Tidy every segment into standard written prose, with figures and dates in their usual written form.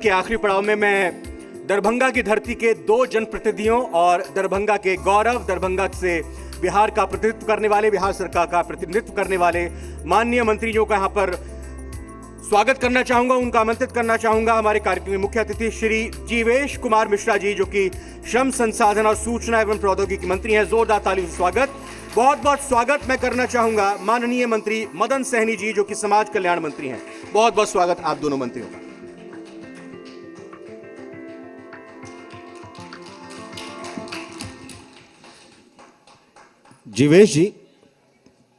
के आखिरी पड़ाव में मैं दरभंगा की धरती के दो जनप्रतिनिधियों और दरभंगा के गौरव, दरभंगा से बिहार का प्रतिनिधित्व करने वाले, बिहार सरकार का प्रतिनिधित्व करने वाले माननीय मंत्रियों का यहां पर स्वागत करना चाहूंगा, उनका आमंत्रित करना चाहूंगा। हमारे कार्यक्रम में मुख्य अतिथि श्री जीवेश कुमार मिश्रा जी, जो कि श्रम संसाधन और सूचना एवं प्रौद्योगिकी मंत्री हैं। जोरदार ताली से स्वागत। बहुत बहुत स्वागत मैं करना चाहूंगा माननीय मंत्री मदन सहनी जी, जो कि समाज कल्याण मंत्री हैं। बहुत बहुत स्वागत आप दोनों मंत्रियों का। जीवेश जी,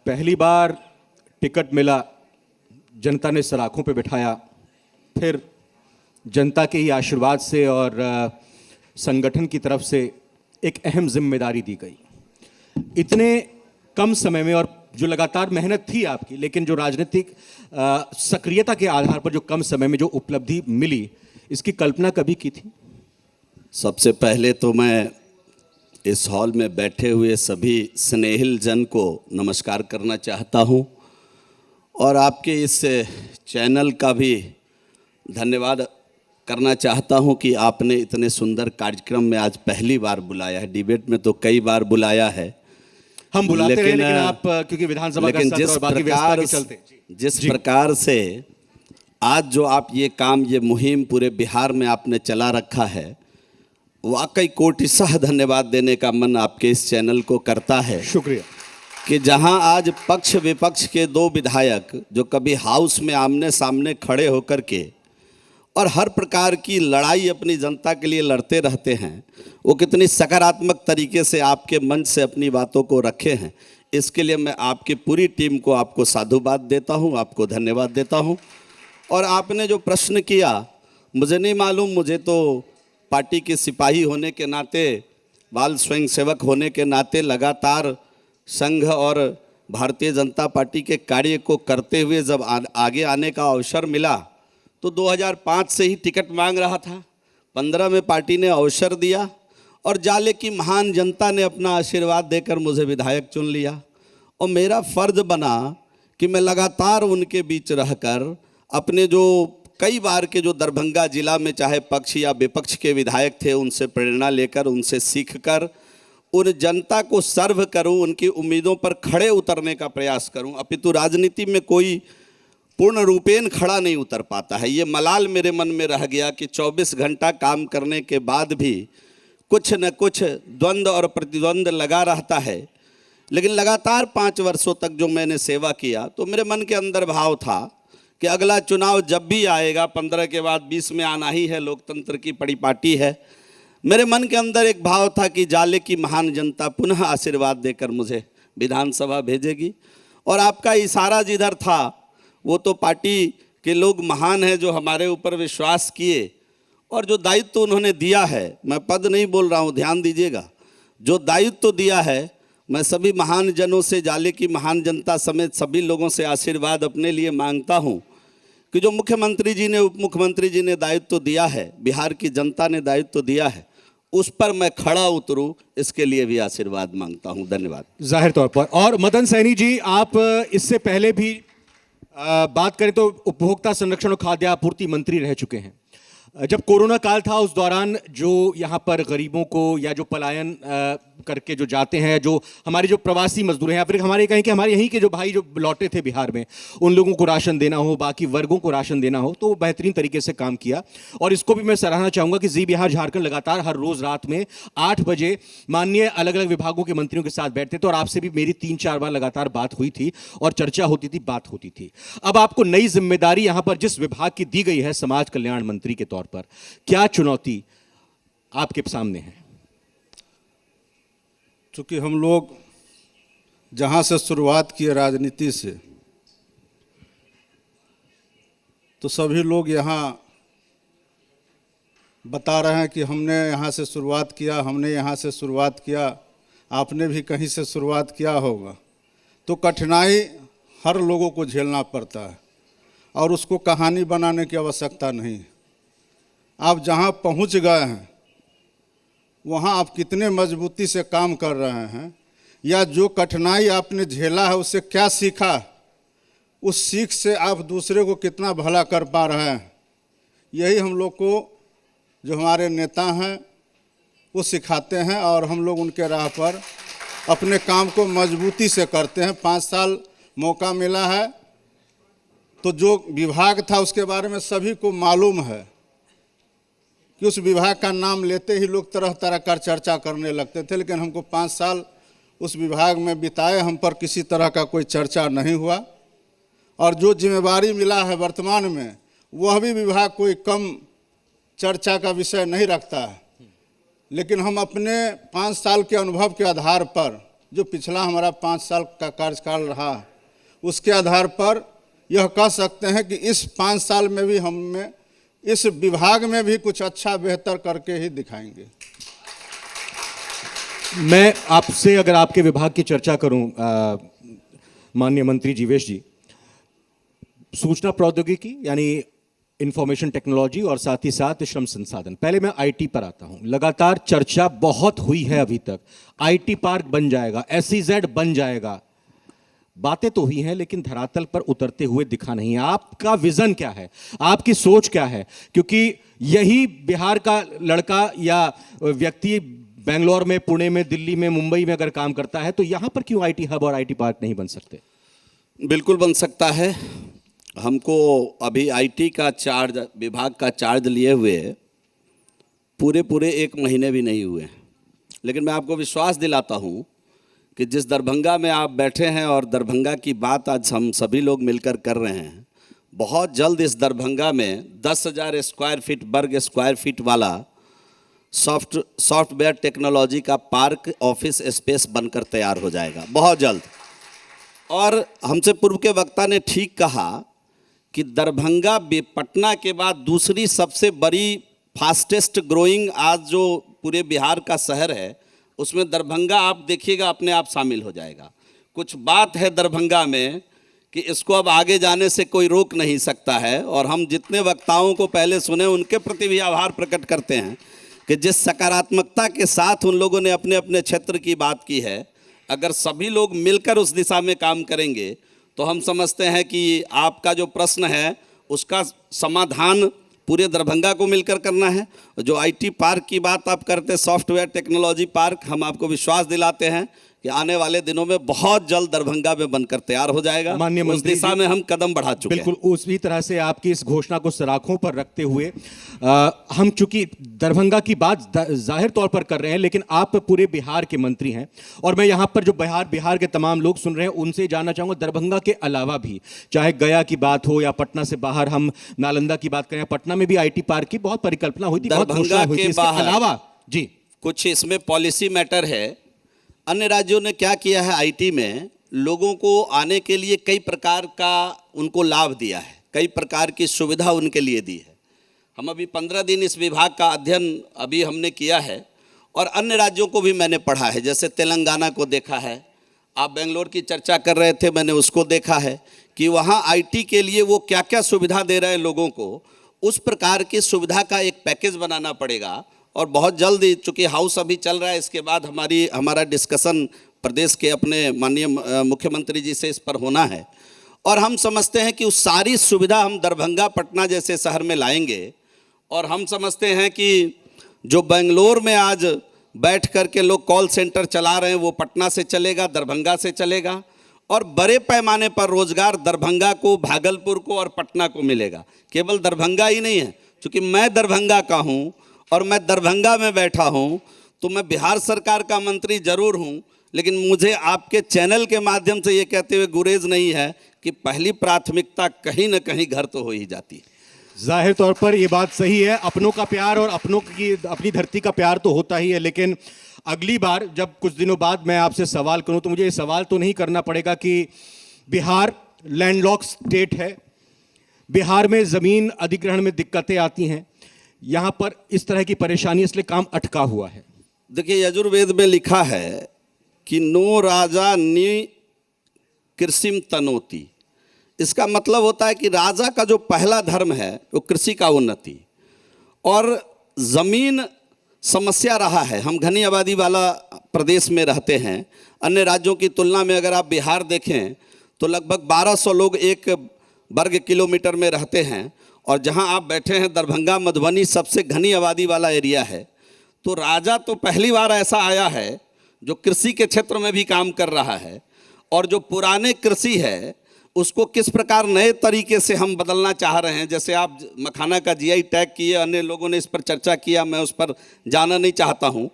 पहली बार टिकट मिला, जनता ने सलाखों पे बिठाया, फिर जनता के ही आशीर्वाद से और संगठन की तरफ से एक अहम जिम्मेदारी दी गई। इतने कम समय में, और जो लगातार मेहनत थी आपकी, लेकिन जो राजनीतिक सक्रियता के आधार पर जो कम समय में जो उपलब्धि मिली, इसकी कल्पना कभी की थी? सबसे पहले तो मैं इस हॉल में बैठे हुए सभी स्नेहिल जन को नमस्कार करना चाहता हूं और आपके इस चैनल का भी धन्यवाद करना चाहता हूं कि आपने इतने सुंदर कार्यक्रम में आज पहली बार बुलाया है। डिबेट में तो कई बार बुलाया है, हम बुलाते रहे, लेकिन आप क्योंकि विधानसभा का सत्र और बाकी व्यवस्था के चलते जिस प्रकार से आज जो आप ये काम, ये मुहिम पूरे बिहार में आपने चला रखा है, वाकई कोटिशः धन्यवाद देने का मन आपके इस चैनल को करता है। शुक्रिया। कि जहां आज पक्ष विपक्ष के दो विधायक जो कभी हाउस में आमने सामने खड़े होकर के और हर प्रकार की लड़ाई अपनी जनता के लिए लड़ते रहते हैं, वो कितनी सकारात्मक तरीके से आपके मंच से अपनी बातों को रखे हैं। इसके लिए मैं आपकी पूरी टीम को आपको साधुवाद देता हूं, आपको धन्यवाद देता हूं। और आपने जो प्रश्न किया, मुझे नहीं मालूम, मुझे तो पार्टी के सिपाही होने के नाते, बाल स्वयंसेवक होने के नाते लगातार संघ और भारतीय जनता पार्टी के कार्य को करते हुए जब आगे आने का अवसर मिला तो 2005 से ही टिकट मांग रहा था। 15 में पार्टी ने अवसर दिया और जाले की महान जनता ने अपना आशीर्वाद देकर मुझे विधायक चुन लिया। और मेरा फर्ज बना कि मैं लगातार उनके बीच रहकर अपने जो कई बार के जो दरभंगा जिला में चाहे पक्ष या विपक्ष के विधायक थे, उनसे प्रेरणा लेकर, उनसे सीखकर उन जनता को सर्व करूं, उनकी उम्मीदों पर खड़े उतरने का प्रयास करूं। अपितु राजनीति में कोई पूर्ण रूपेण खड़ा नहीं उतर पाता है। ये मलाल मेरे मन में रह गया कि 24 घंटा काम करने के बाद भी कुछ न कुछ द्वंद्व और प्रतिद्वंद लगा रहता है। लेकिन लगातार 5 वर्षों तक जो मैंने सेवा किया, तो मेरे मन के अंदर भाव था कि अगला चुनाव जब भी आएगा, 15 के बाद 20 में आना ही है, लोकतंत्र की परिपाटी है। मेरे मन के अंदर एक भाव था कि जाले की महान जनता पुनः आशीर्वाद देकर मुझे विधानसभा भेजेगी। और आपका इशारा जिधर था, वो तो पार्टी के लोग महान हैं जो हमारे ऊपर विश्वास किए और जो दायित्व उन्होंने दिया है, मैं पद नहीं बोल रहा हूँ, ध्यान दीजिएगा, जो दायित्व दिया है, मैं सभी महान जनों से, जाले की महान जनता समेत सभी लोगों से आशीर्वाद अपने लिए मांगता हूँ कि जो मुख्यमंत्री जी ने, उप मुख्यमंत्री जी ने दायित्व दिया है, बिहार की जनता ने दायित्व दिया है, उस पर मैं खड़ा उतरूं, इसके लिए भी आशीर्वाद मांगता हूं। धन्यवाद। जाहिर तौर पर। और मदन सहनी जी, आप इससे पहले भी बात करें तो उपभोक्ता संरक्षण और खाद्य आपूर्ति मंत्री रह चुके हैं। जब कोरोना काल था, उस दौरान जो यहाँ पर गरीबों को या जो पलायन करके जो जाते हैं, जो हमारे जो प्रवासी मजदूर हैं, या फिर हमारे कहें कि हमारे यहीं के जो भाई जो लौटे थे बिहार में, उन लोगों को राशन देना हो, बाकी वर्गों को राशन देना हो, तो वो बेहतरीन तरीके से काम किया। और इसको भी मैं सराहना चाहूँगा कि जी बिहार झारखंड लगातार हर रोज़ रात में 8 बजे माननीय अलग अलग विभागों के मंत्रियों के साथ बैठते थे और आपसे भी मेरी 3-4 बार लगातार बात हुई थी और चर्चा होती थी, बात होती थी। अब आपको नई जिम्मेदारी यहाँ पर जिस विभाग की दी गई है समाज कल्याण मंत्री के तौर पर, क्या चुनौती आपके सामने है? चूँकि हम लोग जहाँ से शुरुआत किए राजनीति से, तो सभी लोग यहाँ बता रहे हैं कि हमने यहाँ से शुरुआत किया, हमने यहाँ से शुरुआत किया, आपने भी कहीं से शुरुआत किया होगा। तो कठिनाई हर लोगों को झेलना पड़ता है और उसको कहानी बनाने की आवश्यकता नहीं। आप जहाँ पहुँच गए हैं, वहाँ आप कितने मजबूती से काम कर रहे हैं, या जो कठिनाई आपने झेला है उससे क्या सीखा, उस सीख से आप दूसरे को कितना भला कर पा रहे हैं, यही हम लोग को जो हमारे नेता हैं वो सिखाते हैं और हम लोग उनके राह पर अपने काम को मजबूती से करते हैं। 5 साल मौका मिला है तो जो विभाग था उसके बारे में सभी को मालूम है कि उस विभाग का नाम लेते ही लोग तरह तरह का चर्चा करने लगते थे, लेकिन हमको 5 साल उस विभाग में बिताए, हम पर किसी तरह का कोई चर्चा नहीं हुआ। और जो जिम्मेवारी मिला है वर्तमान में, वह भी विभाग कोई कम चर्चा का विषय नहीं रखता है। लेकिन हम अपने 5 साल के अनुभव के आधार पर, जो पिछला हमारा 5 साल का कार्यकाल रहा, उसके आधार पर यह कह सकते हैं कि इस 5 साल में भी हमें इस विभाग में भी कुछ अच्छा बेहतर करके ही दिखाएंगे। मैं आपसे अगर आपके विभाग की चर्चा करूं, माननीय मंत्री जीवेश जी, सूचना प्रौद्योगिकी यानी इंफॉर्मेशन टेक्नोलॉजी और साथ ही साथ श्रम संसाधन, पहले मैं आईटी पर आता हूं। लगातार चर्चा बहुत हुई है अभी तक, आईटी पार्क बन जाएगा, SEZ बन जाएगा, बातें तो हुई हैं लेकिन धरातल पर उतरते हुए दिखा नहीं है। आपका विजन क्या है, आपकी सोच क्या है? क्योंकि यही बिहार का लड़का या व्यक्ति बेंगलोर में, पुणे में, दिल्ली में, मुंबई में अगर काम करता है तो यहां पर क्यों आईटी हब और आईटी पार्क नहीं बन सकते? बिल्कुल बन सकता है। हमको अभी आईटी का चार्ज, विभाग का चार्ज लिए हुए पूरे 1 महीने भी नहीं हुए, लेकिन मैं आपको विश्वास दिलाता हूं कि जिस दरभंगा में आप बैठे हैं और दरभंगा की बात आज हम सभी लोग मिलकर कर रहे हैं, बहुत जल्द इस दरभंगा में 10,000 वर्ग स्क्वायर फीट वाला सॉफ्टवेयर टेक्नोलॉजी का पार्क, ऑफिस स्पेस बनकर तैयार हो जाएगा बहुत जल्द। और हमसे पूर्व के वक्ता ने ठीक कहा कि दरभंगा पटना के बाद दूसरी सबसे बड़ी फास्टेस्ट ग्रोइंग आज जो पूरे बिहार का शहर है, उसमें दरभंगा आप देखिएगा अपने आप शामिल हो जाएगा। कुछ बात है दरभंगा में कि इसको अब आगे जाने से कोई रोक नहीं सकता है। और हम जितने वक्ताओं को पहले सुने उनके प्रति भी आभार प्रकट करते हैं कि जिस सकारात्मकता के साथ उन लोगों ने अपने अपने क्षेत्र की बात की है, अगर सभी लोग मिलकर उस दिशा में काम करेंगे तो हम समझते हैं कि आपका जो प्रश्न है उसका समाधान पूरे दरभंगा को मिलकर करना है। जो आईटी पार्क की बात आप करते, सॉफ्टवेयर टेक्नोलॉजी पार्क, हम आपको विश्वास दिलाते हैं कि आने वाले दिनों में बहुत जल्द दरभंगा में बनकर तैयार हो जाएगा। माननीय उस दिशा में हम कदम बढ़ा चुके हैं। बिल्कुल उसी तरह से आपकी इस घोषणा को सराखों पर रखते हुए हम चूंकि दरभंगा की बात जाहिर तौर पर कर रहे हैं, लेकिन आप पूरे बिहार के मंत्री हैं और मैं यहां पर जो बिहार के तमाम लोग सुन रहे हैं उनसे जानना चाहूंगा, दरभंगा के अलावा भी चाहे गया की बात हो या पटना से बाहर हम नालंदा की बात करें, पटना में भी आईटी पार्क की बहुत परिकल्पना हुई थी, बहुत घोषणा हुई थी। इसके अलावा जी कुछ इसमें पॉलिसी मैटर है। अन्य राज्यों ने क्या किया है, आईटी में लोगों को आने के लिए कई प्रकार का उनको लाभ दिया है, कई प्रकार की सुविधा उनके लिए दी है। हम अभी 15 दिन इस विभाग का अध्ययन अभी हमने किया है और अन्य राज्यों को भी मैंने पढ़ा है। जैसे तेलंगाना को देखा है, आप बेंगलोर की चर्चा कर रहे थे, मैंने उसको देखा है कि वहाँ आईटी के लिए वो क्या क्या सुविधा दे रहे हैं लोगों को। उस प्रकार की सुविधा का एक पैकेज बनाना पड़ेगा और बहुत जल्द, चूँकि हाउस अभी चल रहा है, इसके बाद हमारा डिस्कशन प्रदेश के अपने माननीय मुख्यमंत्री जी से इस पर होना है। और हम समझते हैं कि उस सारी सुविधा हम दरभंगा, पटना जैसे शहर में लाएंगे। और हम समझते हैं कि जो बेंगलोर में आज बैठ कर के लोग कॉल सेंटर चला रहे हैं वो पटना से चलेगा, दरभंगा से चलेगा। और बड़े पैमाने पर रोजगार दरभंगा को, भागलपुर को और पटना को मिलेगा। केवल दरभंगा ही नहीं है, क्योंकि मैं दरभंगा का हूँ और मैं दरभंगा में बैठा हूँ, तो मैं बिहार सरकार का मंत्री जरूर हूँ, लेकिन मुझे आपके चैनल के माध्यम से ये कहते हुए गुरेज नहीं है कि पहली प्राथमिकता कहीं ना कहीं घर तो हो ही जाती है। जाहिर तौर पर ये बात सही है, अपनों का प्यार और अपनों की अपनी धरती का प्यार तो होता ही है। लेकिन अगली बार जब कुछ दिनों बाद मैं आपसे सवाल करूं तो मुझे ये सवाल तो नहीं करना पड़ेगा कि बिहार लैंडलॉक्ड स्टेट है, बिहार में ज़मीन अधिग्रहण में दिक्कतें आती हैं, यहाँ पर इस तरह की परेशानी, इसलिए काम अटका हुआ है। देखिए, यजुर्वेद में लिखा है कि नो राजा नि कृषिम तनोति। इसका मतलब होता है कि राजा का जो पहला धर्म है वो कृषि का उन्नति। और ज़मीन समस्या रहा है। हम घनी आबादी वाला प्रदेश में रहते हैं। अन्य राज्यों की तुलना में अगर आप बिहार देखें तो लगभग 1200 लोग 1 वर्ग किलोमीटर में रहते हैं और जहां आप बैठे हैं दरभंगा मधुबनी सबसे घनी आबादी वाला एरिया है, तो राजा तो पहली बार ऐसा आया है जो कृषि के क्षेत्र में भी काम कर रहा है, और जो पुराने कृषि है उसको किस प्रकार नए तरीके से हम बदलना चाह रहे हैं। जैसे आप मखाना का जीआई टैग किए, अन्य लोगों ने इस पर चर्चा किया, मैं उस पर जाना नहीं चाहता हूं,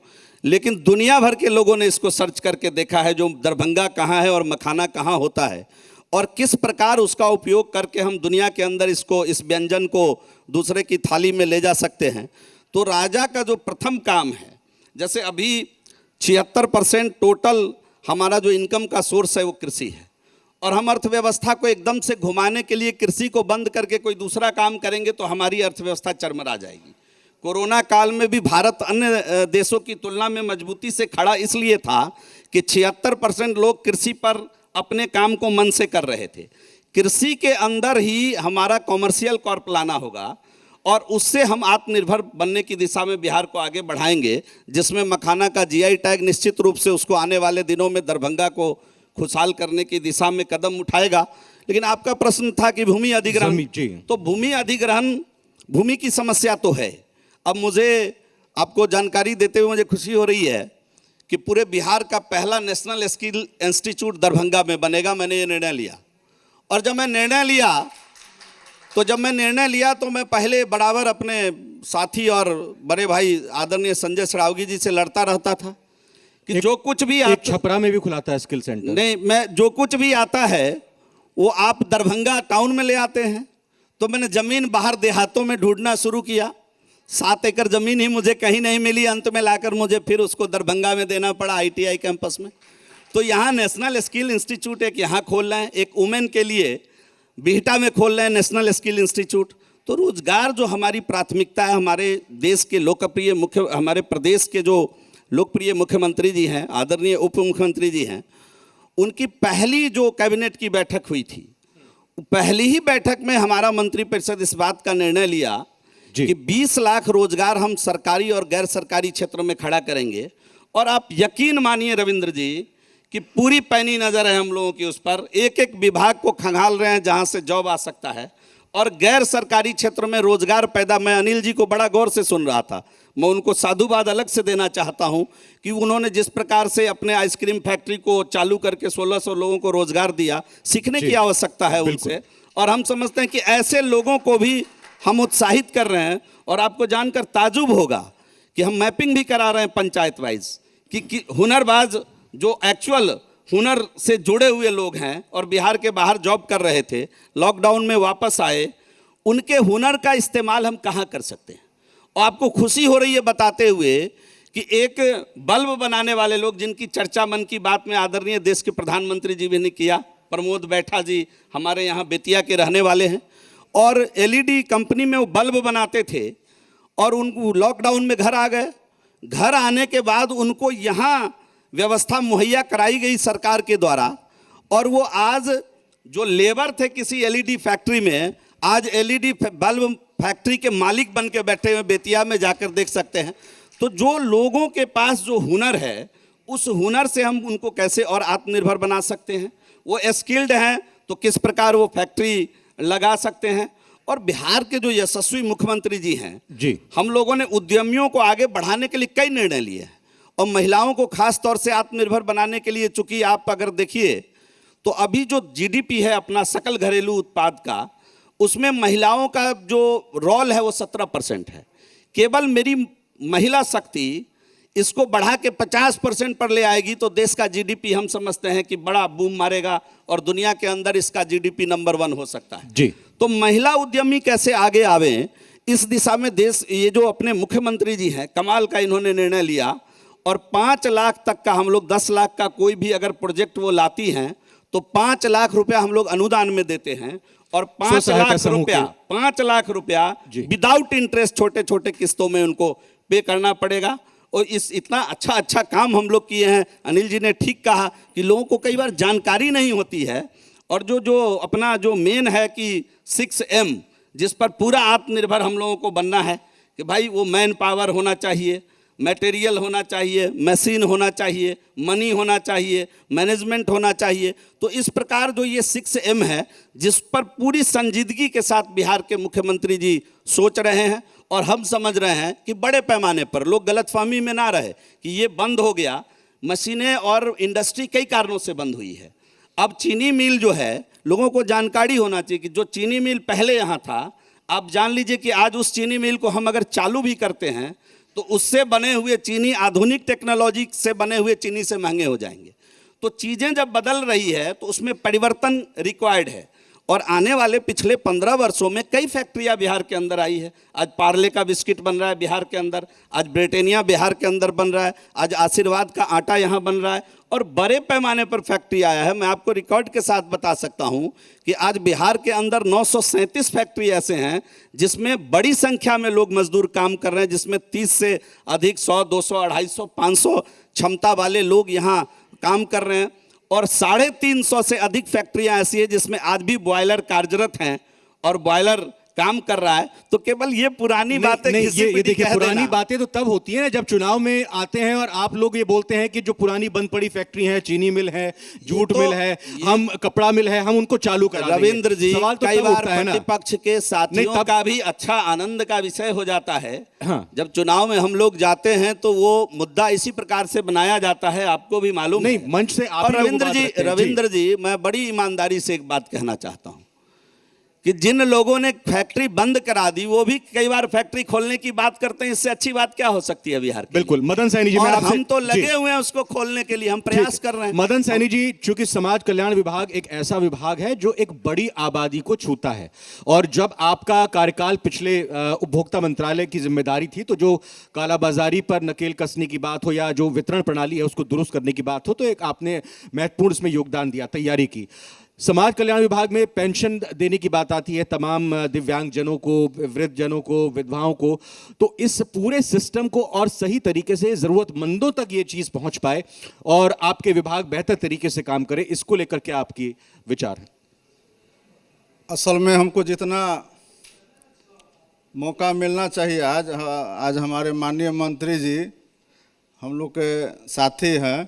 लेकिन दुनिया भर के लोगों ने इसको सर्च करके देखा है जो दरभंगा कहाँ है और मखाना कहाँ होता है, और किस प्रकार उसका उपयोग करके हम दुनिया के अंदर इस व्यंजन को दूसरे की थाली में ले जा सकते हैं। तो राजा का जो प्रथम काम है, जैसे अभी 76% टोटल हमारा जो इनकम का सोर्स है वो कृषि है, और हम अर्थव्यवस्था को एकदम से घुमाने के लिए कृषि को बंद करके कोई दूसरा काम करेंगे तो हमारी अर्थव्यवस्था चरमरा जाएगी। कोरोना काल में भी भारत अन्य देशों की तुलना में मजबूती से खड़ा इसलिए था कि 76% लोग कृषि पर अपने काम को मन से कर रहे थे। कृषि के अंदर ही हमारा कॉमर्शियल कॉर्प लाना होगा, और उससे हम आत्मनिर्भर बनने की दिशा में बिहार को आगे बढ़ाएंगे, जिसमें मखाना का जीआई टैग निश्चित रूप से उसको आने वाले दिनों में दरभंगा को खुशहाल करने की दिशा में कदम उठाएगा। लेकिन आपका प्रश्न था कि भूमि अधिग्रहण, तो भूमि अधिग्रहण, भूमि की समस्या तो है। अब मुझे आपको जानकारी देते हुए मुझे खुशी हो रही है कि पूरे बिहार का पहला नेशनल स्किल इंस्टीट्यूट दरभंगा में बनेगा। मैंने ये निर्णय लिया, और जब मैं निर्णय लिया तो मैं पहले बराबर अपने साथी और बड़े भाई आदरणीय संजय सरावगी जी से लड़ता रहता था कि जो कुछ भी एक छपरा में भी खुलाता है स्किल सेंटर। नहीं, मैं जो कुछ भी आता है वो आप दरभंगा टाउन में ले आते हैं। तो मैंने ज़मीन बाहर देहातों में ढूंढना शुरू किया। 7 एकड़ ज़मीन ही मुझे कहीं नहीं मिली, अंत में लाकर मुझे फिर उसको दरभंगा में देना पड़ा आईटीआई कैंपस में। तो यहाँ नेशनल स्किल इंस्टीट्यूट एक यहाँ खोल रहे हैं, एक वुमेन के लिए बिहटा में खोल रहे हैं नेशनल स्किल इंस्टीट्यूट। तो रोजगार जो हमारी प्राथमिकता है, हमारे देश के लोकप्रिय हमारे प्रदेश के जो लोकप्रिय मुख्यमंत्री जी हैं, आदरणीय उप मुख्यमंत्री जी हैं, उनकी पहली जो कैबिनेट की बैठक हुई थी, पहली ही बैठक में हमारा मंत्रिपरिषद इस बात का निर्णय लिया कि 20 लाख रोजगार हम सरकारी और गैर सरकारी क्षेत्रों में खड़ा करेंगे। और आप यकीन मानिए रविंद्र जी कि पूरी पैनी नज़र है हम लोगों की उस पर, एक एक विभाग को खंगाल रहे हैं जहां से जॉब आ सकता है, और गैर सरकारी क्षेत्र में रोजगार पैदा। मैं अनिल जी को बड़ा गौर से सुन रहा था, मैं उनको साधुवाद अलग से देना चाहता हूं कि उन्होंने जिस प्रकार से अपने आइसक्रीम फैक्ट्री को चालू करके 1600 लोगों को रोजगार दिया। सीखने की आवश्यकता है उनसे, और हम समझते हैं कि ऐसे लोगों को भी हम उत्साहित कर रहे हैं। और आपको जानकर ताजुब होगा कि हम मैपिंग भी करा रहे हैं पंचायत वाइज कि हुनरबाज जो एक्चुअल हुनर से जुड़े हुए लोग हैं और बिहार के बाहर जॉब कर रहे थे, लॉकडाउन में वापस आए, उनके हुनर का इस्तेमाल हम कहाँ कर सकते हैं। और आपको खुशी हो रही है बताते हुए कि एक बल्ब बनाने वाले लोग जिनकी चर्चा मन की बात में आदरणीय देश के प्रधानमंत्री जी भी ने किया, प्रमोद बैठा जी हमारे यहाँ बेतिया के रहने वाले हैं, और एलईडी कंपनी में वो बल्ब बनाते थे, और उनको लॉकडाउन में घर आ गए। घर आने के बाद उनको यहाँ व्यवस्था मुहैया कराई गई सरकार के द्वारा, और वो आज जो लेबर थे किसी एलईडी फैक्ट्री में, आज एलईडी बल्ब फैक्ट्री के मालिक बन के बैठे हुए बेतिया में जाकर देख सकते हैं। तो जो लोगों के पास जो हुनर है, उस हुनर से हम उनको कैसे और आत्मनिर्भर बना सकते हैं। वो स्किल्ड हैं तो किस प्रकार वो फैक्ट्री लगा सकते हैं। और बिहार के जो यशस्वी मुख्यमंत्री जी हैं जी, हम लोगों ने उद्यमियों को आगे बढ़ाने के लिए कई निर्णय लिए हैं, और महिलाओं को खास तौर से आत्मनिर्भर बनाने के लिए, चूंकि आप अगर देखिए तो अभी जो जीडीपी है अपना सकल घरेलू उत्पाद का, उसमें महिलाओं का जो रोल है वो 17% है। केवल मेरी महिला शक्ति इसको बढ़ा के 50% पर ले आएगी तो देश का जीडीपी हम समझते हैं कि बड़ा बूम मारेगा, और दुनिया के अंदर इसका जीडीपी नंबर 1 हो सकता है जी। तो महिला उद्यमी कैसे आगे आवे, इस दिशा में देश, ये जो अपने मुख्यमंत्री जी हैं, कमाल का इन्होंने निर्णय लिया। और 5 लाख तक का हम लोग, 10 लाख का कोई भी अगर प्रोजेक्ट वो लाती हैं तो 5 लाख रुपया हम लोग अनुदान में देते हैं, और 5 लाख रुपया विदाउट इंटरेस्ट छोटे छोटे किस्तों में उनको पे करना पड़ेगा। और इस इतना अच्छा काम हम लोग किए हैं। अनिल जी ने ठीक कहा कि लोगों को कई बार जानकारी नहीं होती है, और जो अपना जो मेन है कि 6M, जिस पर पूरा आत्मनिर्भर हम लोगों को बनना है कि भाई वो मैन पावर होना चाहिए, मटेरियल होना चाहिए, मशीन होना चाहिए, मनी होना चाहिए, मैनेजमेंट होना चाहिए। तो इस प्रकार जो ये 6M है, जिस पर पूरी संजीदगी के साथ बिहार के मुख्यमंत्री जी सोच रहे हैं, और हम समझ रहे हैं कि बड़े पैमाने पर लोग गलतफहमी में ना रहे कि ये बंद हो गया। मशीनें और इंडस्ट्री कई कारणों से बंद हुई है। अब चीनी मिल जो है, लोगों को जानकारी होना चाहिए कि जो चीनी मिल पहले यहाँ था, आप जान लीजिए कि आज उस चीनी मिल को हम अगर चालू भी करते हैं तो उससे बने हुए चीनी आधुनिक टेक्नोलॉजी से बने हुए चीनी से महंगे हो जाएंगे। तो चीज़ें जब बदल रही है तो उसमें परिवर्तन रिक्वायर्ड है। और आने वाले पिछले 15 वर्षों में कई फैक्ट्रियां बिहार के अंदर आई है। आज पार्ले का बिस्किट बन रहा है बिहार के अंदर, आज ब्रिटानिया बिहार के अंदर बन रहा है, आज आशीर्वाद का आटा यहाँ बन रहा है, और बड़े पैमाने पर फैक्ट्री आया है। मैं आपको रिकॉर्ड के साथ बता सकता हूँ कि आज बिहार के अंदर 937 फैक्ट्री ऐसे हैं जिसमें बड़ी संख्या में लोग मजदूर काम कर रहे हैं, जिसमें 30 से अधिक 100, 200, 250, 500 क्षमता वाले लोग यहाँ काम कर रहे हैं। और 350 से अधिक फैक्ट्रियां ऐसी है जिसमें आज भी बॉयलर कार्यरत हैं और बॉयलर काम कर रहा है। तो केवल ये पुरानी बातें ये देखिए, पुरानी बातें तो तब होती है ना जब चुनाव में आते हैं और आप लोग ये बोलते हैं कि जो पुरानी बंद पड़ी फैक्ट्री है, चीनी मिल है, जूट मिल है, हम कपड़ा मिल है, हम उनको चालू करा देंगे। रविंद्र जी, सवाल तो कई तब बार उठता है ना, प्रतिपक्ष के साथियों का भी अच्छा आनंद का विषय हो जाता है। हाँ। जब चुनाव में हम लोग जाते हैं तो वो मुद्दा इसी प्रकार से बनाया जाता है, आपको भी मालूम नहीं, है। मंच से आप और ही लोग बात रखते हैं। रविंद्र जी, मैं बड़ी ईमानदारी से एक बात कहना चाहता हूं कि जिन लोगों ने फैक्ट्री बंद करा दी वो भी कई बार फैक्ट्री खोलने की बात करते हैं। इससे अच्छी बात क्या हो सकती है बिहार की? बिल्कुल मदन सैनी जी, और मैं आपसे हम तो लगे हुए हैं उसको खोलने के लिए, हम प्रयास कर रहे हैं। मदन सैनी जी, चूंकि समाज कल्याण विभाग एक ऐसा विभाग है जो एक बड़ी आबादी को छूता है, और जब आपका कार्यकाल पिछले उपभोक्ता मंत्रालय की जिम्मेदारी थी, तो जो कालाबाजारी पर नकेल कसने की बात हो या जो वितरण प्रणाली है उसको दुरुस्त करने की बात हो, तो एक आपने महत्वपूर्ण इसमें योगदान दिया, तैयारी की। समाज कल्याण विभाग में पेंशन देने की बात आती है तमाम दिव्यांगजनों को, वृद्धजनों को, विधवाओं को। तो इस पूरे सिस्टम को और सही तरीके से जरूरतमंदों तक ये चीज पहुंच पाए और आपके विभाग बेहतर तरीके से काम करे, इसको लेकर क्या आपकी विचार है? असल में हमको जितना मौका मिलना चाहिए, आज हमारे माननीय मंत्री जी हम लोग के साथी हैं,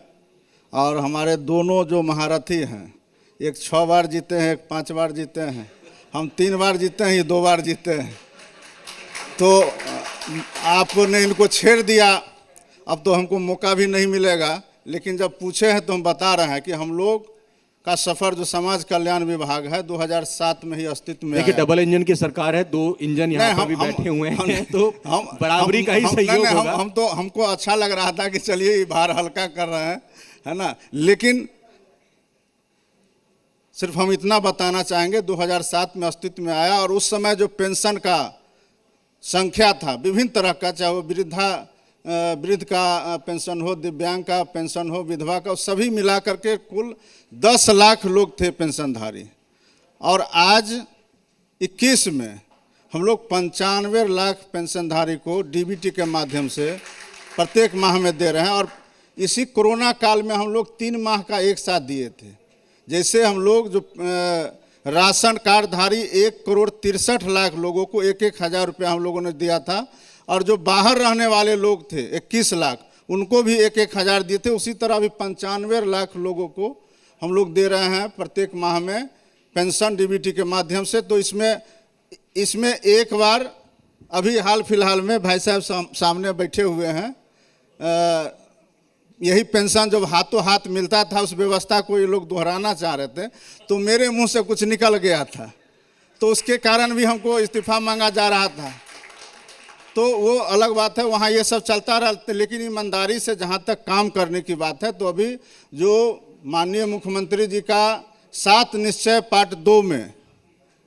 और हमारे दोनों जो महारथी हैं, एक 6 बार जीते हैं, एक 5 बार जीते हैं, हम 3 बार जीते हैं, ये 2 बार जीते हैं। तो आपने इनको छेड़ दिया, अब तो हमको मौका भी नहीं मिलेगा। लेकिन जब पूछे हैं तो हम बता रहे हैं कि हम लोग का सफर जो समाज कल्याण विभाग है 2007 में ही अस्तित्व में देखिए, आया। डबल इंजन की सरकार है, 2 इंजन यहाँ पर भी बैठे हुए हैं, तो बराबरी का ही सहयोग होगा। हम तो हमको अच्छा लग रहा था कि चलिए ये भार हल्का कर रहे हैं, है ना। लेकिन सिर्फ हम इतना बताना चाहेंगे, 2007 में अस्तित्व में आया, और उस समय जो पेंशन का संख्या था विभिन्न तरह का, चाहे वो वृद्ध का पेंशन हो, दिव्यांग का पेंशन हो, विधवा का, सभी मिला करके कुल 10 लाख लोग थे पेंशनधारी। और आज 21 में हम लोग 95 लाख पेंशनधारी को डीबीटी के माध्यम से प्रत्येक माह में दे रहे हैं। और इसी कोरोना काल में हम लोग 3 माह का एक साथ दिए थे। जैसे हम लोग जो राशन कार्डधारी 1,63,00,000 लोगों को 1-1 हज़ार रुपया हम लोगों ने दिया था, और जो बाहर रहने वाले लोग थे 21 लाख, उनको भी 1-1 हज़ार दिए थे। उसी तरह अभी 95 लाख लोगों को हम लोग दे रहे हैं प्रत्येक माह में पेंशन डीबीटी के माध्यम से। तो इसमें एक बार अभी हाल फिलहाल में भाई साहब सामने बैठे हुए हैं, यही पेंशन जब हाथों हाथ मिलता था, उस व्यवस्था को ये लोग दोहराना चाह रहे थे, तो मेरे मुंह से कुछ निकल गया था, तो उसके कारण भी हमको इस्तीफा मांगा जा रहा था। तो वो अलग बात है, वहाँ ये सब चलता रहता है। लेकिन ईमानदारी से जहाँ तक काम करने की बात है, तो अभी जो माननीय मुख्यमंत्री जी का 7 निश्चय पार्ट 2 में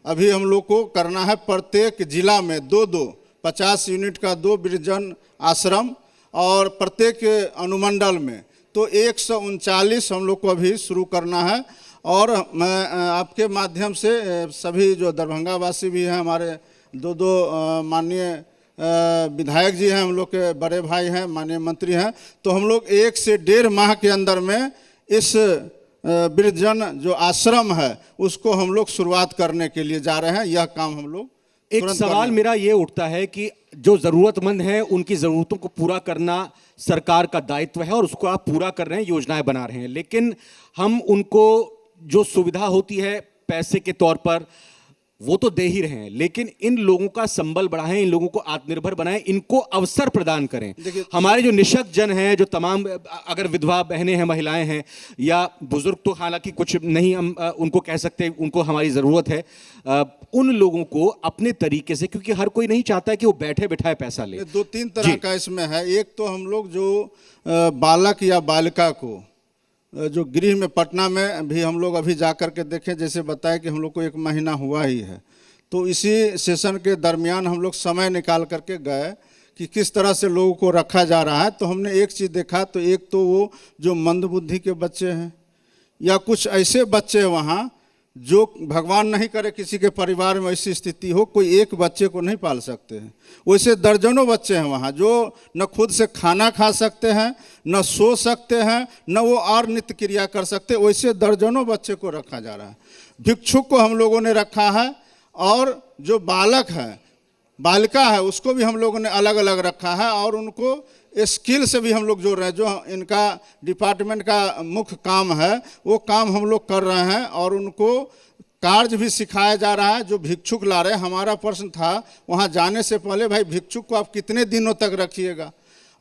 अभी हम लोग को करना है, प्रत्येक जिला में 2-2 50 यूनिट का 2 वृद्धजन आश्रम, और प्रत्येक अनुमंडल में तो 139 हम लोग को अभी शुरू करना है। और मैं आपके माध्यम से सभी जो दरभंगा वासी भी हैं, हमारे 2 माननीय विधायक जी हैं, हम लोग के बड़े भाई हैं, माननीय मंत्री हैं, तो हम लोग 1 से 1.5 माह के अंदर में इस वृद्धजन जो आश्रम है उसको हम लोग शुरुआत करने के लिए जा रहे हैं। यह काम हम लोग एक तुरंत सवाल करना। मेरा ये उठता है कि जो जरूरतमंद है उनकी जरूरतों को पूरा करना सरकार का दायित्व है और उसको आप पूरा कर रहे हैं, योजनाएं बना रहे हैं, लेकिन हम उनको जो सुविधा होती है पैसे के तौर पर वो तो दे ही रहे हैं, लेकिन इन लोगों का संबल बढ़ाएं, इन लोगों को आत्मनिर्भर बनाएं, इनको अवसर प्रदान करें। देखिए, हमारे जो निशक्त जन हैं, जो तमाम अगर विधवा बहनें हैं, महिलाएं हैं या बुजुर्ग, तो हालांकि कुछ नहीं हम उनको कह सकते, उनको हमारी ज़रूरत है, उन लोगों को अपने तरीके से, क्योंकि हर कोई नहीं चाहता कि वो बैठे बैठाए पैसा ले। दो तीन तरह का इसमें है। एक तो हम लोग जो बालक या बालिका को जो गृह में पटना में भी हम लोग अभी जा कर के देखें, जैसे बताया कि हम लोग को 1 महीना हुआ ही है, तो इसी सेशन के दरमियान हम लोग समय निकाल करके गए कि किस तरह से लोगों को रखा जा रहा है। तो हमने एक चीज़ देखा, तो एक तो वो जो मंदबुद्धि के बच्चे हैं या कुछ ऐसे बच्चे हैं वहाँ जो भगवान नहीं करे किसी के परिवार में ऐसी स्थिति हो, कोई एक बच्चे को नहीं पाल सकते हैं। वैसे दर्जनों बच्चे हैं वहाँ जो न खुद से खाना खा सकते हैं, न सो सकते हैं, न वो और नित्य क्रिया कर सकते। वैसे दर्जनों बच्चे को रखा जा रहा है। भिक्षुक को हम लोगों ने रखा है और जो बालक है, बालिका है, उसको भी हम लोगों ने अलग अलग रखा है और उनको स्किल से भी हम लोग जोड़ रहे हैं। जो इनका डिपार्टमेंट का मुख्य काम है वो काम हम लोग कर रहे हैं और उनको कार्य भी सिखाया जा रहा है। जो भिक्षुक ला रहे हैं, हमारा प्रश्न था वहाँ जाने से पहले, भाई भिक्षुक को आप कितने दिनों तक रखिएगा,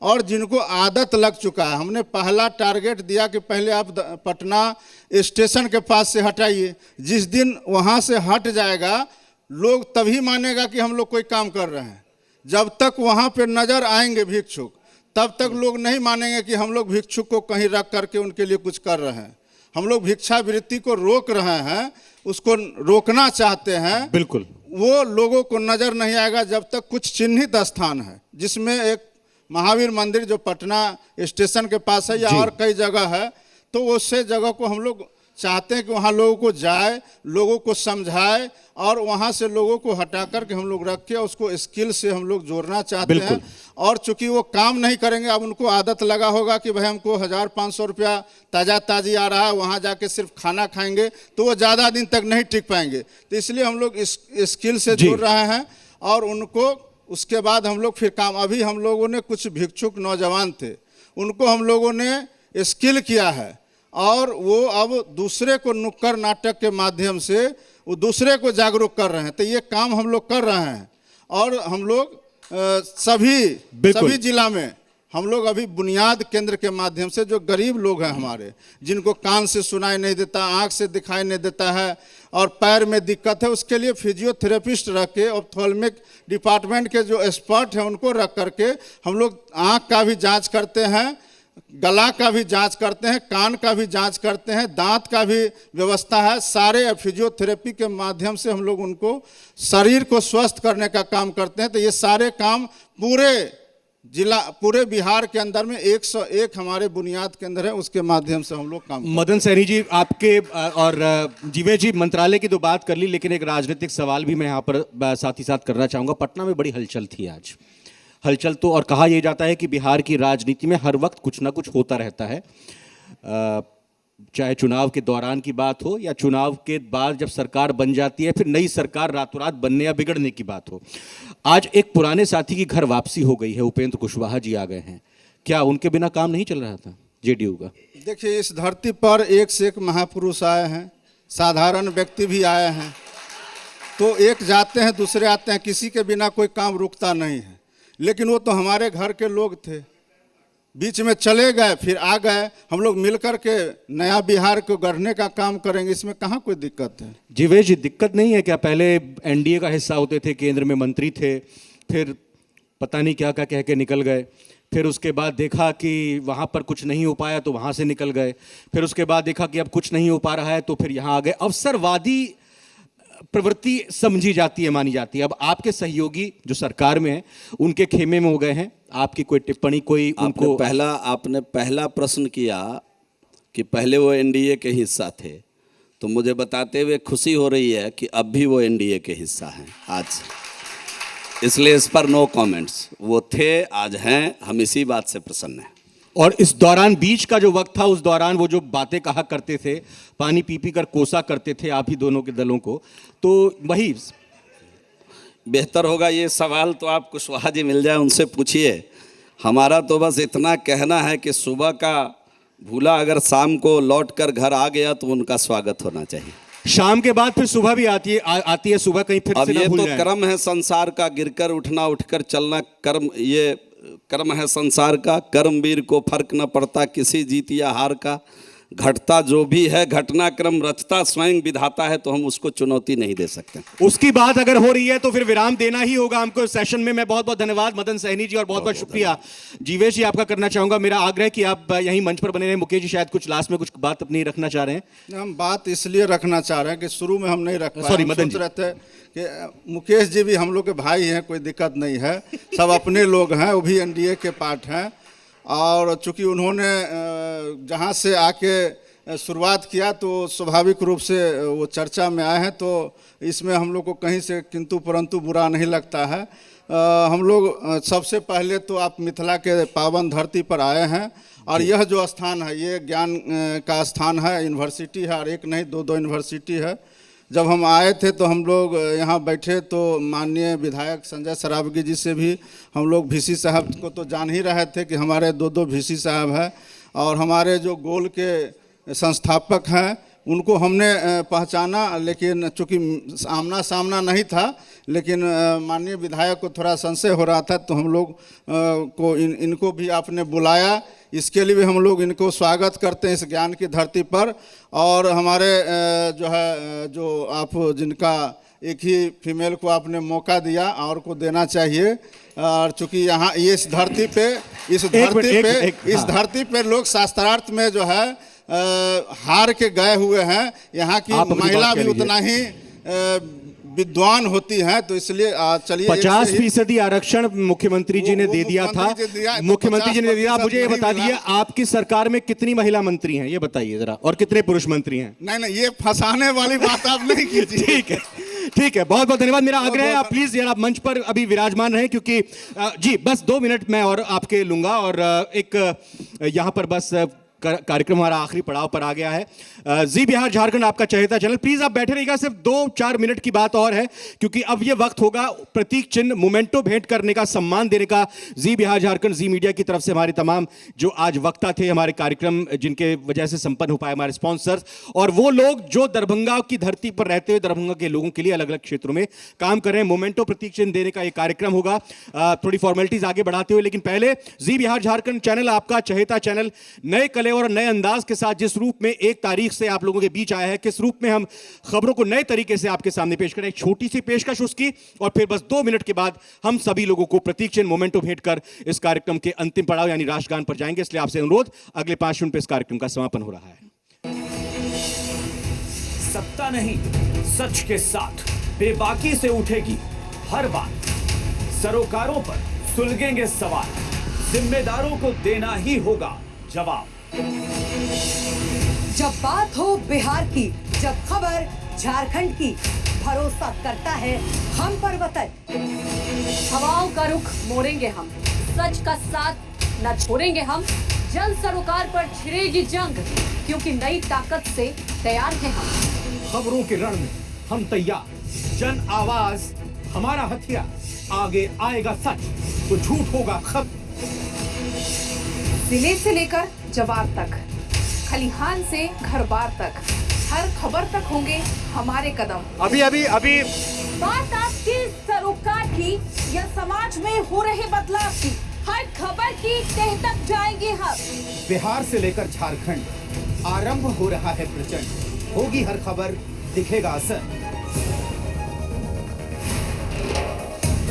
और जिनको आदत लग चुका है, हमने पहला टारगेट दिया कि पहले आप पटना स्टेशन के पास से हटाइए। जिस दिन वहाँ से हट जाएगा लोग तभी मानेगा कि हम लोग कोई काम कर रहे हैं। जब तक वहाँ पे नज़र आएंगे भिक्षुक, तब तक लोग नहीं मानेंगे कि हम लोग भिक्षुक को कहीं रख करके उनके लिए कुछ कर रहे हैं। हम लोग भिक्षावृत्ति को रोक रहे हैं, उसको रोकना चाहते हैं। बिल्कुल, वो लोगों को नज़र नहीं आएगा जब तक कुछ चिन्हित स्थान है, जिसमें एक महावीर मंदिर जो पटना स्टेशन के पास है या और कई जगह है, तो उससे जगह को हम लोग चाहते हैं कि वहाँ लोगों को जाए, लोगों को समझाए और वहाँ से लोगों को हटा कर के हम लोग रख के उसको स्किल से हम लोग जोड़ना चाहते हैं। और चूंकि वो काम नहीं करेंगे, अब उनको आदत लगा होगा कि भाई हमको 1500 रुपया ताज़ी आ रहा है, वहाँ जाके सिर्फ खाना खाएंगे, तो वो ज़्यादा दिन तक नहीं टिक पाएंगे। तो इसलिए हम लोग इस स्किल से जोड़ रहे हैं और उनको उसके बाद हम लोग फिर काम, अभी हम लोगों ने कुछ भिक्षुक नौजवान थे, उनको हम लोगों ने स्किल किया है और वो अब दूसरे को नुक्कड़ नाटक के माध्यम से वो दूसरे को जागरूक कर रहे हैं। तो ये काम हम लोग कर रहे हैं और हम लोग सभी जिला में हम लोग अभी बुनियाद केंद्र के माध्यम से जो गरीब लोग हैं हमारे, जिनको कान से सुनाई नहीं देता, आँख से दिखाई नहीं देता है और पैर में दिक्कत है, उसके लिए फिजियोथेरेपिस्ट रख के, ऑप्थेल्मिक डिपार्टमेंट के जो एक्सपर्ट हैं उनको रख करके हम लोग आँख का भी जांच करते हैं, गला का भी जांच करते हैं, कान का भी जांच करते हैं, दांत का भी व्यवस्था है। सारे फिजियोथेरेपी के माध्यम से हम लोग उनको शरीर को स्वस्थ करने का काम करते हैं। तो ये सारे काम पूरे बिहार के अंदर में 101 हमारे बुनियाद केंद्र है, उसके माध्यम से हम लोग काम। मदन सैनी जी, आपके और जीवे जी मंत्रालय की तो बात कर ली, लेकिन एक राजनीतिक सवाल भी मैं यहाँ पर साथ ही साथ करना चाहूँगा। पटना में बड़ी हलचल थी आज, हलचल तो, और कहा यह जाता है कि बिहार की राजनीति में हर वक्त कुछ ना कुछ होता रहता है, चाहे चुनाव के दौरान की बात हो या चुनाव के बाद जब सरकार बन जाती है, फिर नई सरकार रातों रात बनने या बिगड़ने की बात हो। आज एक पुराने साथी की घर वापसी हो गई है, उपेंद्र कुशवाहा जी आ गए हैं। क्या उनके बिना काम नहीं चल रहा था जेडीयू का? देखिए, इस धरती पर एक से एक महापुरुष आए हैं, साधारण व्यक्ति भी आए हैं, तो एक जाते हैं दूसरे आते हैं, किसी के बिना कोई काम रुकता नहीं है। लेकिन वो तो हमारे घर के लोग थे, बीच में चले गए, फिर आ गए। हम लोग मिलकर के नया बिहार को गढ़ने का काम करेंगे, इसमें कहाँ कोई दिक्कत है? जीवेश जी, दिक्कत नहीं है क्या? पहले एनडीए का हिस्सा होते थे, केंद्र में मंत्री थे, फिर पता नहीं क्या क्या कह के निकल गए, फिर उसके बाद देखा कि वहाँ पर कुछ नहीं हो पाया तो वहाँ से निकल गए, फिर उसके बाद देखा कि अब कुछ नहीं हो पा रहा है तो फिर यहाँ आ गए। अवसरवादी प्रवृत्ति समझी जाती है, मानी जाती है। अब आपके सहयोगी जो सरकार में है उनके खेमे में हो गए हैं, आपकी कोई टिप्पणी, कोई उनको? आपने पहला प्रश्न किया कि पहले वो एनडीए के हिस्सा थे, तो मुझे बताते हुए खुशी हो रही है कि अब भी वो एनडीए के हिस्सा हैं आज, इसलिए इस पर नो कमेंट्स। वो थे, आज हैं, हम इसी बात से प्रसन्न हैं। और इस दौरान बीच का जो वक्त था, उस दौरान वो जो बातें कहा करते थे, पानी पी पी कर कोसा करते थे आप ही दोनों के दलों को, तो वही बेहतर होगा ये सवाल तो आप कुशवाहा जी मिल जाए, उनसे पूछिए। हमारा तो बस इतना कहना है कि सुबह का भूला अगर शाम को लौट कर घर आ गया तो उनका स्वागत होना चाहिए। शाम के बाद फिर सुबह भी आती है सुबह कहीं फिर अब से ना ये भूल तो जाएं। कर्म है संसार का, गिरकर उठना उठकर चलना कर्म, ये कर्म है संसार का। कर्मवीर को फर्क न पड़ता किसी जीत या हार का। घटता जो भी है घटनाक्रम रचता स्वयं विधाता है, तो हम उसको चुनौती नहीं दे सकते। उसकी बात अगर हो रही है तो फिर विराम देना ही होगा हमको इस सेशन में। मैं बहुत बहुत धन्यवाद मदन सैनी जी और बहुत बहुत शुक्रिया जीवेश जी आपका करना चाहूंगा। मेरा आग्रह है कि आप यहीं मंच पर बने रहें। मुकेश जी शायद कुछ लास्ट में कुछ बात अपनी रखना चाह रहे हैं। हम बात इसलिए रखना चाह रहे हैं कि शुरू में हम नहीं रख पाए। सॉरी, हम मदन सोच जी। रहे थे कि मुकेश जी भी हम लोग के भाई हैं, कोई दिक्कत नहीं है, सब अपने लोग हैं, वो भी एनडीए के पार्ट हैं। और चूंकि उन्होंने जहाँ से आके शुरुआत किया तो स्वाभाविक रूप से वो चर्चा में आए हैं, तो इसमें हम लोग को कहीं से किंतु परंतु बुरा नहीं लगता है। हम लोग सबसे पहले तो आप मिथिला के पावन धरती पर आए हैं और यह जो स्थान है ये ज्ञान का स्थान है, यूनिवर्सिटी है, और एक नहीं दो यूनिवर्सिटी है। जब हम आए थे तो हम लोग यहाँ बैठे तो माननीय विधायक संजय सरावगी जी से भी हम लोग वीसी साहब को तो जान ही रहे थे कि हमारे दो वीसी साहब हैं, और हमारे जो गोल के संस्थापक हैं उनको हमने पहचाना, लेकिन चूँकि आमना सामना नहीं था, लेकिन माननीय विधायक को थोड़ा संशय हो रहा था, तो हम लोग को इनको भी आपने बुलाया। इसके लिए भी हम लोग इनको स्वागत करते हैं इस ज्ञान की धरती पर। और हमारे जो आप जिनका एक ही फीमेल को आपने मौका दिया और को देना चाहिए, और चूँकि यहाँ इस धरती पे लोग शास्त्रार्थ में जो है हार के गए हुए हैं। यहाँ की महिला भी उतना ही विद्वान होती हैं, तो इसलिए चलिए 50% आरक्षण मुख्यमंत्री जी ने दे दिया था। मुख्यमंत्री जी ने दिया। मुझे ये बता दिए आपकी सरकार में कितनी महिला मंत्री हैं, ये बताइए जरा, और कितने पुरुष मंत्री हैं? नहीं, ये फंसाने वाली बात आप नहीं कीजिए। ठीक है, बहुत बहुत धन्यवाद। मेरा आग्रह है आप प्लीज यार आप मंच पर अभी विराजमान रहें, क्योंकि जी बस 2 मिनट मैं और आपके लूंगा, और एक यहाँ पर बस कार्यक्रम हमारा आखिरी पड़ाव पर आ गया है। जी बिहार झारखंड आपका चहेता चैनल, प्लीज आप बैठे रहिएगा। सिर्फ 2-4 मिनट की बात और है, क्योंकि अब ये वक्त होगा प्रतीक चिन्ह मोमेंटो भेंट करने का, सम्मान देने का। जी बिहार झारखंड, जी मीडिया की तरफ से हमारे तमाम जो आज वक्ता थे हमारे कार्यक्रम, जिनके वजह से संपन्न हो पाए, हमारे स्पॉन्सर्स और वो लोग जो दरभंगा की धरती पर रहते हुए दरभंगा के लोगों के लिए अलग अलग क्षेत्रों में काम कर रहे हैं। मोमेंटो प्रतीक चिन्ह देने का एक कार्यक्रम होगा। थोड़ी फॉर्मेलिटीज आगे बढ़ाते हुए, लेकिन पहले जी बिहार झारखंड चैनल, आपका चहेता चैनल, नए कले और नए अंदाज के साथ जिस रूप में 1 तारीख से आप लोगों के बीच आया है, किस रूप में हम खबरों को नए तरीके से आपके सामने पेश करें, एक छोटी सी पेशकश उसकी, और फिर बस 2 मिनट के बाद हम सभी लोगों को प्रतीक चिन्ह मोमेंटो भेंट कर इस कार्यक्रम के अंतिम पड़ाव यानी राष्ट्रगान पर जाएंगे। इसलिए आपसे अनुरोध, अगले 5 मिनट पे इस कार्यक्रम का समापन हो रहा है। सत्ता नहीं, सच के साथ बेबाकी से उठेगी हर बात। सरोकारों पर सुलगेंगे सवाल, जिम्मेदारों को देना ही होगा जवाब। जब बात हो बिहार की, जब खबर झारखंड की, भरोसा करता है हम पर वतन। हवाओं का रुख मोड़ेंगे हम, सच का साथ न छोड़ेंगे हम। जन सरोकार पर छिड़ेगी जंग, क्योंकि नई ताकत से तैयार हैं हम। खबरों के रण में हम तैयार, जन आवाज हमारा हथियार। आगे आएगा सच तो झूठ होगा खत्म। जिले से लेकर जवाब तक, खलिहान से घर बार तक, हर खबर तक होंगे हमारे कदम। अभी बात आपकी सरोकार की या समाज में हो रहे बदलाव की, हर खबर की तह तक जाएंगे हम। बिहार से लेकर झारखंड आरंभ हो रहा है प्रचंड, होगी हर खबर, दिखेगा असर।